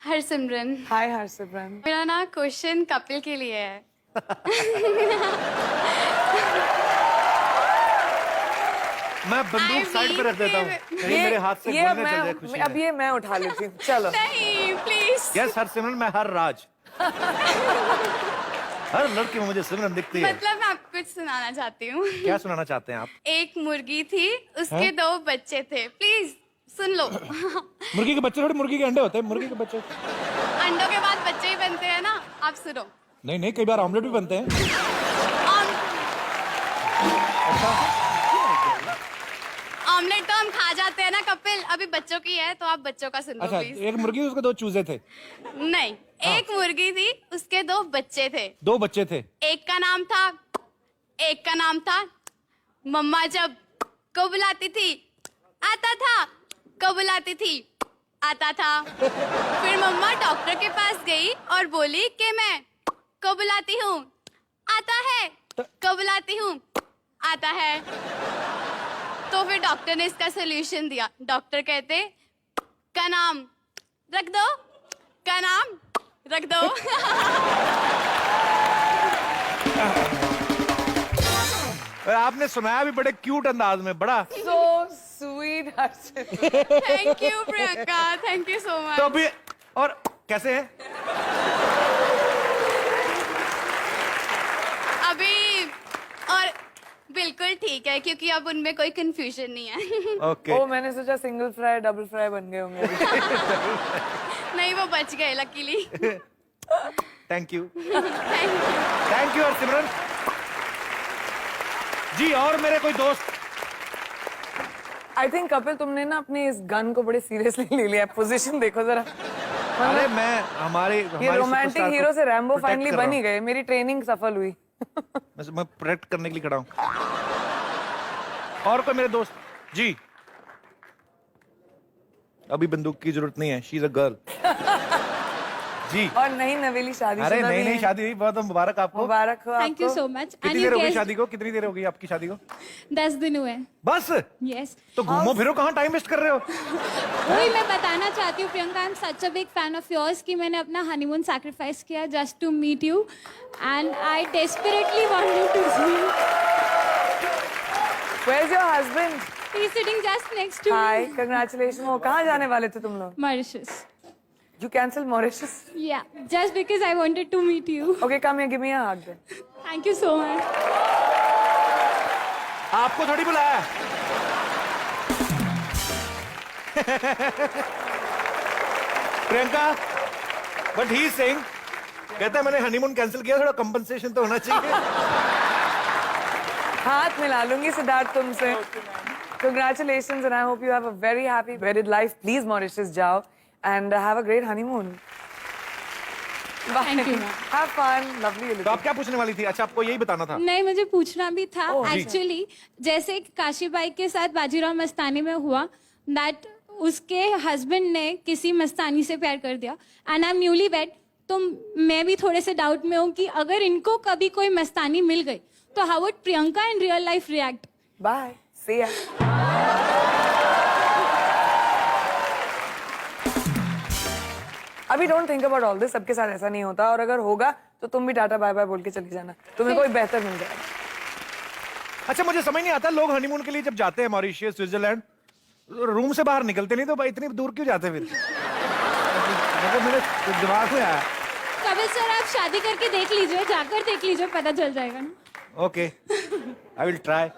हरसिमरन। हाय हरसिमरन। मेरा ना क्वेश्चन कपिल के लिए है। मैं बंदूक साइड पे रख देता हूँ, कहीं मेरे हाथ से गोली न चल जाए खुशी अब ये मैं उठा लेती हूँ, चलो। नहीं प्लीज। यस हरसिमरन, मैं हर राज हर लड़की में मुझे सिमरन दिखती है। मतलब मैं आपको कुछ सुनाना चाहती हूँ। क्या सुनाना चाहते हैं आप? एक मुर्गी थी, उसके 2 बच्चे थे। प्लीज सुन लो। मुर्गी के बच्चे थोड़ी मुर्गी के अंडे होते हैं, मुर्गी के बच्चे। अंडों के बाद बच्चे ही बनते हैं ना। आप सुनो। नहीं नहीं, कई बार ऑमलेट भी बनते हैं। ऑमलेट तो हम खा जाते हैं ना कपिल। अभी बच्चों की है तो आप बच्चों का सुन लो अच्छा, प्लीज। एक मुर्गी उसके 2 चूजे थे। नहीं, एक मुर्गी थी, उसके 2 बच्चे थे। 2 बच्चे थे। एक का नाम था मम्मा। जब को बुलाती थी आता था, को बुलाती थी आता था। फिर मम्मा डॉक्टर के पास गई और बोली कि मैं को बुलाती हूँ आता है, को बुलाती हूँ आता है। तो फिर डॉक्टर ने इसका सोल्यूशन दिया। डॉक्टर कहते का नाम रख दो, का नाम रख दो। और आपने सुनाया भी बड़े क्यूट अंदाज में, बड़ा So sweet Harshit. Thank you Priyanka, thank you so तो मच। अभी और कैसे है? अभी और बिल्कुल ठीक है, क्योंकि अब उनमें कोई कंफ्यूजन नहीं है। ओके। ओ मैंने सोचा सिंगल फ्राई डबल फ्राई बन गए होंगे। नहीं, वो बच गए luckily. Thank you, thank you. Thank you Harsimran ji. और मेरे कोई दोस्त? आई थिंक कपिल तुमने ना अपने इस गन को बड़े सीरियसली ले लिया है। पोजीशन देखो जरा। अरे मैं हमारे ये रोमांटिक हीरो से रैम्बो फाइनली बन ही गए। मेरी ट्रेनिंग सफल हुई। मैं प्रोटेक्ट करने के लिए खड़ा हूँ। और कोई मेरे दोस्त? जी। अभी बंदूक की जरूरत नहीं है, शी इज अ गर्ल। जी। और नहीं नवेली शादी। अरे नहीं नहीं, शादी हुई, बहुत मुबारक आपको। मुबारक हो थैंक यू आपको। So much. कितनी देर हो गई शादी को? कितनी देर हो गई आपकी शादी को? 10 दिन हुए। बस? यस। तो घूमो फिरो, कहाँ टाइम वेस्ट कर रहे हो? वही मैं बताना चाहती हूँ Priyanka, I am such a big fan of yours कि मैंने अपना हनीमून सैक्रिफाइस किया just to meet you and I desperately wanted to see you. Where's your husband? He is sitting just next to Hi, me. congratulations. वो कहाँ जाने वाले थे तुम लोग? मॉरिशस। You cancelled Mauritius? या just because I wanted to meet you. Okay, come here, give me a hug then. Thank you so much. आपको थोड़ी बुलाया। प्रियंका, बट ही सिंग कहता है मैंने हनीमून कैंसिल किया, थोड़ा कंपनसेशन तो होना चाहिए। हाथ मिला लूंगी सिद्धार्थ तुमसे। Congratulations and I hope you have a very happy wedded life. Please Mauritius जाओ and have a great honeymoon. Bye. Thank you, ma'am. Have fun. Lovely. तो आप क्या पूछने वाली थी? अच्छा, आपको यही बताना था। नहीं, मुझे पूछना भी था जी। एक्चुअली, जैसे काशी बाई के साथ बाजीराव मस्तानी में हुआ दैट उसके हस्बैंड ने किसी मस्तानी से प्यार कर दिया and I am newly wed. तो मैं भी थोड़े से डाउट में हूँ कि अगर इनको कभी कोई मस्तानी मिल गई तो how would Priyanka in real life react? Bye. See ya. अभी don't think about all this. सबके साथ ऐसा नहीं होता और अगर होगा तो तुम भी टाटा बाय बाय बोल के चली जाना। तुम्हें कोई बेहतर मिल जाएगा। अच्छा, मुझे समझ नहीं आता, लोग हनीमून के लिए जब जाते हैं मॉरिशस, स्विट्जरलैंड, रूम से बाहर निकलते नहीं, तो भाई इतनी दूर क्यों जाते फिर? मतलब मेरे दिमाग में आया। कपिल सर, आप शादी करके देख लीजिए, जाकर देख लीजिए, पता चल जाएगा ना। Okay, I will try.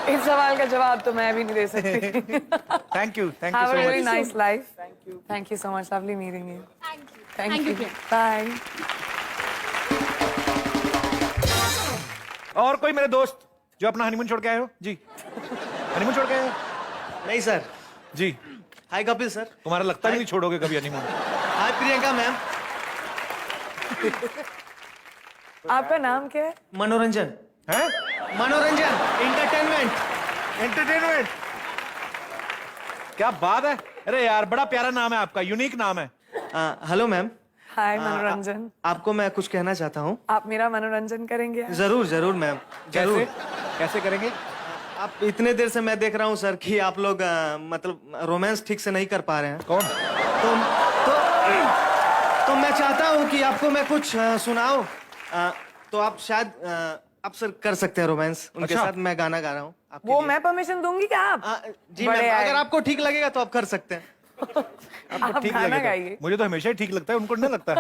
इस सवाल का जवाब तो मैं भी नहीं दे सकती। Thank you Have a so really much. nice life. Thank you so much. Lovely meeting you. Thank you. Priya. Bye. और कोई मेरे दोस्त जो अपना हनीमून छोड़ के आए हो? जी, हनीमून छोड़ के आए हो? नहीं सर। जी। हाय कपिल सर। तुम्हारा लगता भी नहीं छोड़ोगे कभी हनीमून। हाय प्रियंका मैम। आपका नाम क्या है? मनोरंजन। हैं? मनोरंजन, एंटरटेनमेंट। एंटरटेनमेंट, क्या बात है। अरे यार, बड़ा प्यारा नाम है आपका, यूनिक नाम है। Hello ma'am. हाय मनोरंजन। आपको मैं कुछ कहना चाहता हूँ। आप मेरा मनोरंजन करेंगे? जरूर जरूर मैम, जरूर। कैसे करेंगे? आप इतने देर से मैं देख रहा हूँ सर कि आप लोग मतलब रोमांस ठीक से नहीं कर पा रहे हैं। कौन? तो मैं चाहता हूँ कि आपको मैं कुछ सुनाऊं। तो आप शायद आप सर कर सकते हैं रोमांस उनके अच्छा। साथ। मैं गाना गा रहा हूँ आपके वो लिए। मैं परमिशन दूंगी क्या आप? जी बड़े मैम, आए। अगर आपको ठीक लगेगा तो आप कर सकते हैं। आप ठीक गाना लगे गाइए। तो मुझे तो हमेशा ही ठीक लगता है, उनको नहीं लगता।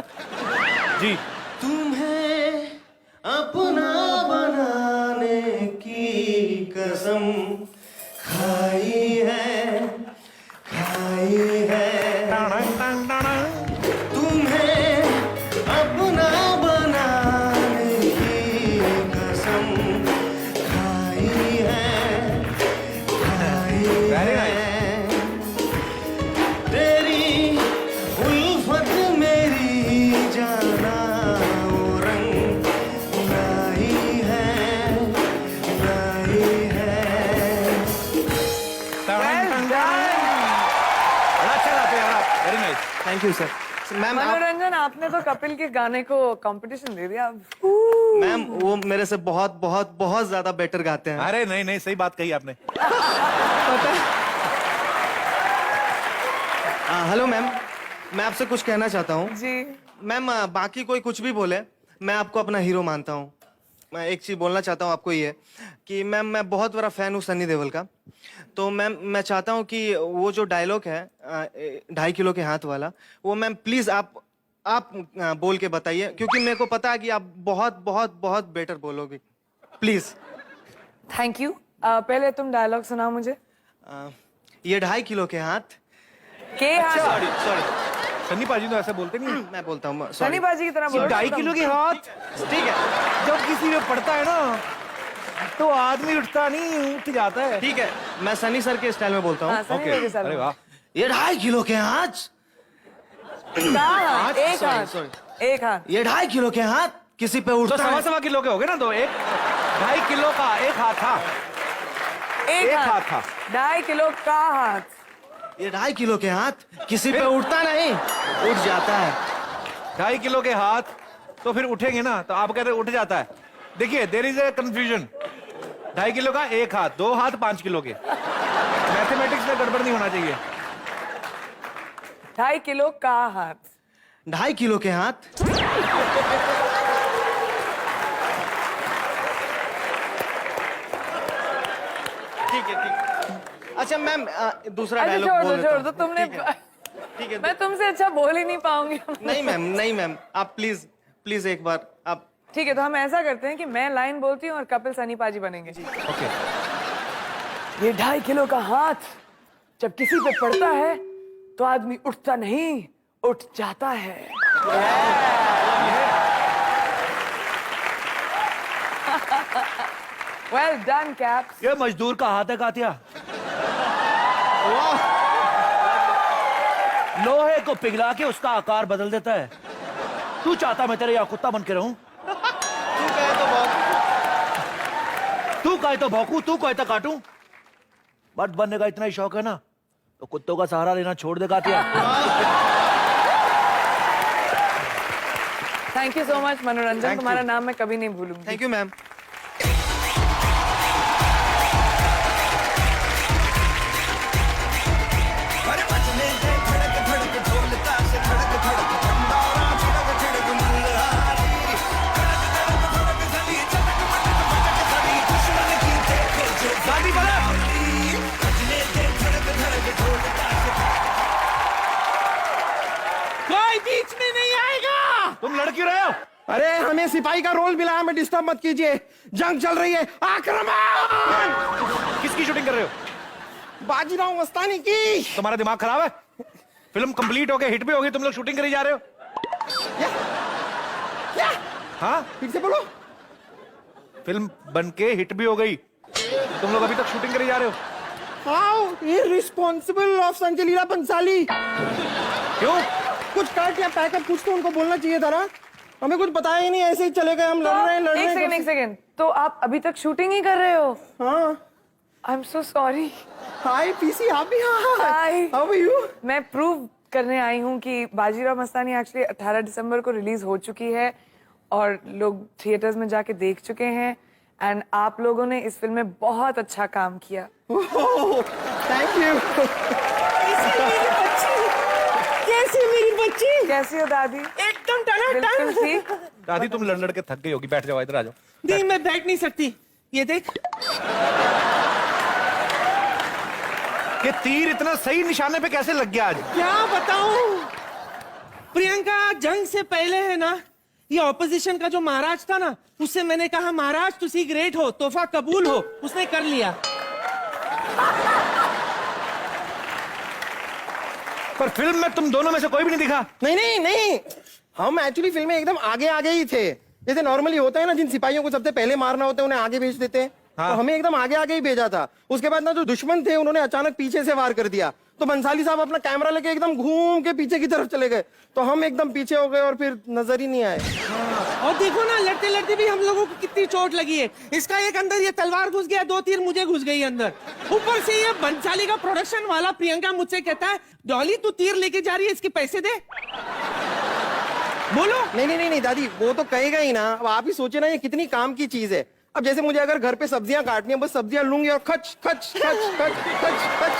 जी। तुम्हें अपना बनाने की कसम खाई है, खाई है। तुम्हें अपना बनाने की कसम खाई है, खाई Very है। तेरी उल्फत मेरी जाना वो रंग लाई है, लाई है। बड़ा अच्छा गाते हैं यार आप, very nice. Thank you sir. Ma'am आप, मनोरंजन, आपने तो कपिल के गाने को कंपटीशन दे दिया। मैम वो मेरे से बहुत बहुत बहुत ज्यादा बेटर गाते हैं। अरे नहीं नहीं, सही बात कही आपने। हेलो मैम, मैं आपसे कुछ कहना चाहता हूँ। जी। मैम बाकी कोई कुछ भी बोले, मैं आपको अपना हीरो मानता हूँ। मैं एक चीज बोलना चाहता हूँ आपको, ये कि मैम मैं बहुत बड़ा फैन हूँ सन्नी देओल का। तो मैम मैं चाहता हूँ कि वो जो डायलॉग है 2.5 किलो के हाथ वाला, वो मैम प्लीज आप बोल के बताइए, क्योंकि मेरे को पता है कि आप बहुत बहुत बहुत बेटर बोलोगे। प्लीज। Thank you. पहले तुम डायलॉग सुनाओ मुझे। ये 2.5 किलो के हाथ। के हाथ? सॉरी सन्नी पाजी तो ऐसे बोलते नहीं। मैं बोलता हूँ। सनी बाजी की तरह बोलो। 2.5 किलो के हाथ। ठीक है, जब किसी में पड़ता है ना, तो आदमी उठता नहीं, उठ जाता है। ठीक है, मैं सनी सर के स्टाइल में बोलता हाँ, हूँ। सनी ओके, बाजी के साथ अरे बोलो। वाह। ये 2.5 किलो के हाथ। कहाँ? एक Sorry, हाथ। sorry। एक हाथ। ये 2.5 किलो के हाथ किसी पे तो उठता है। 1.25 किलो के हो गए ना, तो 1.5 किलो का एक हाथ था। एक एक हाथ हाथ था। 2.5 किलो का हाथ। ये 2.5 किलो के हाथ किसी पे उठता नहीं, उठ जाता है। 2.5 किलो के हाथ, तो फिर उठेंगे ना, तो आप कहते हैं उठ जाता है। देखिए, there is a confusion. 2.5 kilo का एक हाथ, 2 हाथ 5 किलो के। मैथमेटिक्स में गड़बड़ नहीं होना चाहिए। 2.5 किलो का हाथ। 2.5 किलो के हाथ। ठीक है, ठीक है। अच्छा मैम दूसरा अच्छा डायलॉग छोड़ बोल दो, लेता छोड़ हूँ। दो। तुमने ठीक है। मैं तुमसे अच्छा बोल ही नहीं पाऊंगी। नहीं मैम, नहीं मैम, आप प्लीज प्लीज एक बार आप। ठीक है, तो हम ऐसा करते हैं कि मैं लाइन बोलती हूँ और कपिल सनी पाजी बनेंगे। ओके। ये 2.5 किलो का हाथ जब किसी पे पड़ता है तो आदमी उठता नहीं, उठ जाता है। Well done caps. ये मजदूर का हाथ है कातिया। लोहे को पिघला के उसका आकार बदल देता है। तू चाहता मैं तेरे यहाँ कुत्ता बन के रहूं? तू कहे तो भौंकू, तू कहे तो काटूं। मर्द बनने का इतना ही शौक है ना, तो कुत्तों का सहारा लेना छोड़ दे Katya. Thank you so much मनोरंजन, Thank तुम्हारा you. नाम मैं कभी नहीं भूलूंगी। Thank you ma'am. कोई बीच में नहीं आएगा। तुम लड़ क्यों रहे हो? अरे हमें सिपाही का रोल मिला, हमें डिस्टर्ब मत कीजिए। जंग चल रही है, आक्रमण। किसकी शूटिंग कर रहे हो? बाजीराव मस्तानी की। तुम्हारा दिमाग खराब है? फिल्म कंप्लीट हो गई, हिट भी होगी, तुम लोग शूटिंग करी जा रहे हो? क्या? हाँ, फिर से बोलो। फिल्म बन के हिट भी हो गई, तुम लोग अभी तक शूटिंग करी जा रहे हो? How irresponsible of Sanjay Leela Bhansali. क्यों? कुछ कट या पैकअप कुछ तो उनको बोलना चाहिए था ना। हमें कुछ बताया ही नहीं, ऐसे ही चले गए हम। लड़ रहे हैं, लड़ रहे हैं। एक सेकंड। तो आप अभी तक शूटिंग ही कर रहे हो? हाँ। I am so sorry. Hi PC, आप भी? हाँ। हाय। How are you? मैं प्रूव करने आई हूँ कि बाजीराव मस्तानी एक्चुअली 18 दिसंबर को रिलीज हो चुकी है और लोग थिएटर्स में जाके देख चुके हैं। एंड आप लोगों ने इस फिल्म में बहुत अच्छा काम किया। Thank you. कैसी मेरी बच्ची? कैसी हो दादी? एकदम टनाटन। बिल्कुल ठीक। दादी तुम लड़ लड़ के थक गई होगी, बैठ जाओ, इधर आ जाओ। नहीं मैं बैठ नहीं सकती, ये देख। ये तीर इतना सही निशाने पे कैसे लग गया आज? क्या बताऊं प्रियंका, जंग से पहले है ना, ये ऑपोजिशन का जो महाराज था ना, उससे मैंने कहा महाराज तुसी ग्रेट हो, तोहफा कबूल हो, उसने कर लिया। पर फिल्म में तुम दोनों में से कोई भी नहीं दिखा। नहीं नहीं नहीं, हम एक्चुअली फिल्म में एकदम आगे आगे ही थे। जैसे नॉर्मली होता है ना, जिन सिपाहियों को सबसे पहले मारना होता है उन्हें आगे भेज देते हैं। हाँ। तो हमें एकदम आगे आगे ही भेजा था। उसके बाद ना जो दुश्मन थे उन्होंने अचानक पीछे से वार कर दिया, तो बंसाली साहब अपना कैमरा लेके एकदम घूम के पीछे की तरफ चले गए, तो हम एकदम पीछे हो गए और फिर नजर ही नहीं आए। और देखो ना, लड़ते लड़ते भी हम लोगों को कितनी चोट लगी है। इसका एक अंदर ये तलवार घुस गया, 2 तीर मुझे घुस गई अंदर। ऊपर से ये बंसाली का प्रोडक्शन वाला प्रियंका मुझसे कहता है, डॉली तू तीर लेके जा रही है, इसके पैसे दे। बोलो। नहीं नहीं नहीं दादी, वो तो कहेगा ही ना। अब आप ही सोचे ना, ये कितनी काम की चीज है। अब जैसे मुझे अगर घर पे सब्जियां काटनी है, बस सब्जियां लूंगी और खच खच खच खच खच खच।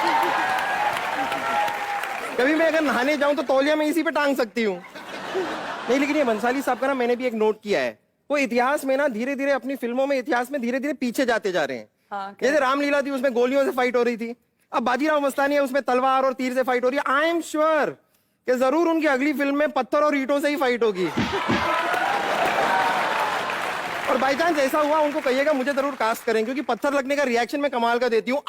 कभी मैं अगर नहाने जाऊं तो तौलिया में इसी पे टांग सकती हूँ। नहीं, लेकिन ये बंसाली साहब का ना मैंने भी एक नोट किया है, वो इतिहास में ना धीरे धीरे अपनी फिल्मों में इतिहास में धीरे धीरे पीछे जाते जा रहे हैं। हाँ, जैसे रामलीला थी, उसमें गोलियों से फाइट हो रही थी। अब बाजीराव मस्तानी है, उसमें तलवार और तीर से फाइट हो रही है। आई एम श्योर कि जरूर उनकी अगली फिल्म में पत्थर और ईंटों से ही फाइट होगी। और बाई चांस ऐसा हुआ, उनको कहिएगा मुझे जरूर कास्ट करें, क्योंकि पत्थर लगने का रिएक्शन मैं कमाल का देती हूँ।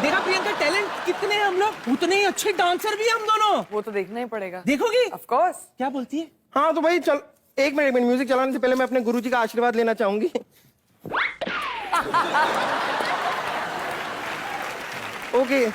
देखा प्रियंका, टैलेंट कितने हैं हम लोग, उतने ही अच्छे डांसर भी हम दोनों। वो तो देखना ही पड़ेगा। देखोगी? Of course. क्या बोलती है? हाँ तो भाई चल, एक मिनट म्यूजिक चलाने से पहले मैं अपने गुरुजी का आशीर्वाद लेना चाहूंगी। ओके।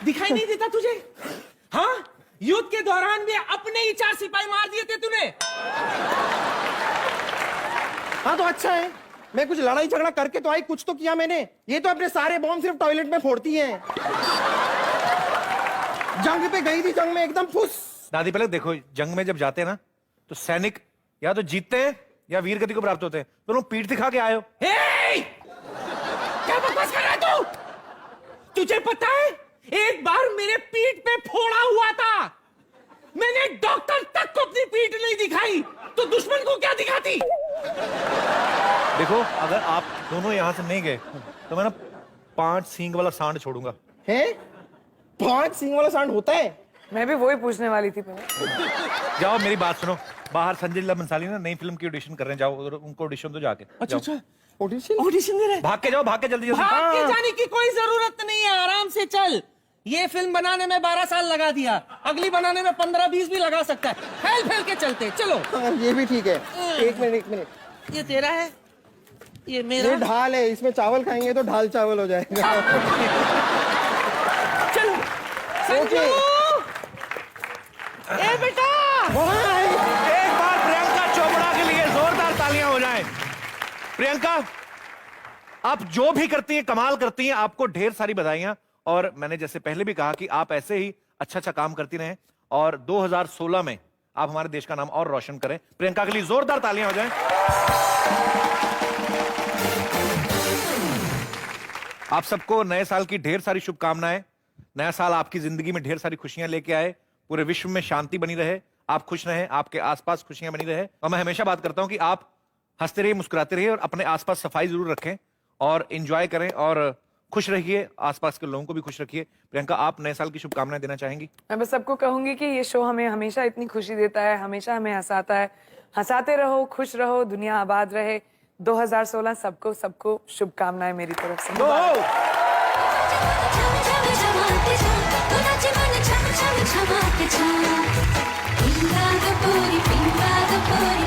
दिखाई नहीं देता तुझे? हाँ, युद्ध के दौरान भी अपने ही 4 सिपाही मार दिए थे तूने। हाँ तो अच्छा है, मैं कुछ लड़ाई झगड़ा करके तो आई, कुछ तो किया मैंने। ये तो अपने सारे बॉम्ब सिर्फ टॉयलेट में फोड़ती हैं। जंग पे गई थी, जंग में एकदम फुस। दादी पहले देखो, जंग में जब जाते हैं ना, तो सैनिक या तो जीतते हैं या वीर गति को प्राप्त होते हैं। दोनों पीठ दिखा के आए हो। क्या बकवास कर रहा है तू? तुझे पता है, एक बार मेरे पीठ पे फोड़ा हुआ था, मैंने डॉक्टर तक को अपनी पीठ नहीं दिखाई, तो दुश्मन को क्या दिखाती? देखो, अगर आप दोनों यहाँ से नहीं गए तो मैं ना 5 सींग वाला सांड छोड़ूंगा। है? 5 सींग वाला सांड होता है? मैं भी वही पूछने वाली थी पहले। जाओ मेरी बात सुनो, बाहर संजय लीला बंसाली ना नई फिल्म की ऑडिशन कर रहे हैं, जाओ उधर उनको ऑडिशन दो जाके। अच्छा अच्छा, ऑडिशन दे रहे हैं? भाग के जाओ, भाग के जल्दी जल्दी। भाग के जाने की कोई जरूरत नहीं है, आराम से चल। ये फिल्म बनाने में 12 साल लगा दिया, अगली बनाने में 15-20 भी लगा सकता है। फैल फैल के चलते चलो। ये भी ठीक है। एक मिनट, ये तेरा है, ये मेरा। ये ढाल है, इसमें चावल खाएंगे तो ढाल चावल हो जाएगा। चलो संजू, ए बेटा, एक बार प्रियंका चोपड़ा के लिए जोरदार तालियां हो जाएं। प्रियंका, आप जो भी करती हैं कमाल करती हैं, आपको ढेर सारी बधाइयां। और मैंने जैसे पहले भी कहा कि आप ऐसे ही अच्छा अच्छा काम करती रहें और 2016 में आप हमारे देश का नाम और रोशन करें। प्रियंका के लिए जोरदार तालियां हो जाएं। आप सबको नए साल की ढेर सारी शुभकामनाएं। नया साल आपकी जिंदगी में ढेर सारी खुशियां लेके आए, पूरे विश्व में शांति बनी रहे, आप खुश रहें, आपके आसपास खुशियां बनी रहे। और मैं हमेशा बात करता हूं कि आप हंसते रहिए, मुस्कुराते रहिए और अपने आसपास सफाई जरूर रखें और एंजॉय करें और खुश रहिए, आसपास के लोगों को भी खुश रखिए। प्रियंका, आप नए साल की शुभकामनाएं देना चाहेंगी? मैं बस सबको कहूंगी कि ये शो हमें हमेशा इतनी खुशी देता है, हमेशा हमें हंसाता है। हंसाते रहो, खुश रहो, दुनिया आबाद रहे। 2016 सबको शुभकामनाएं मेरी तरफ से। पिंगा द पोरी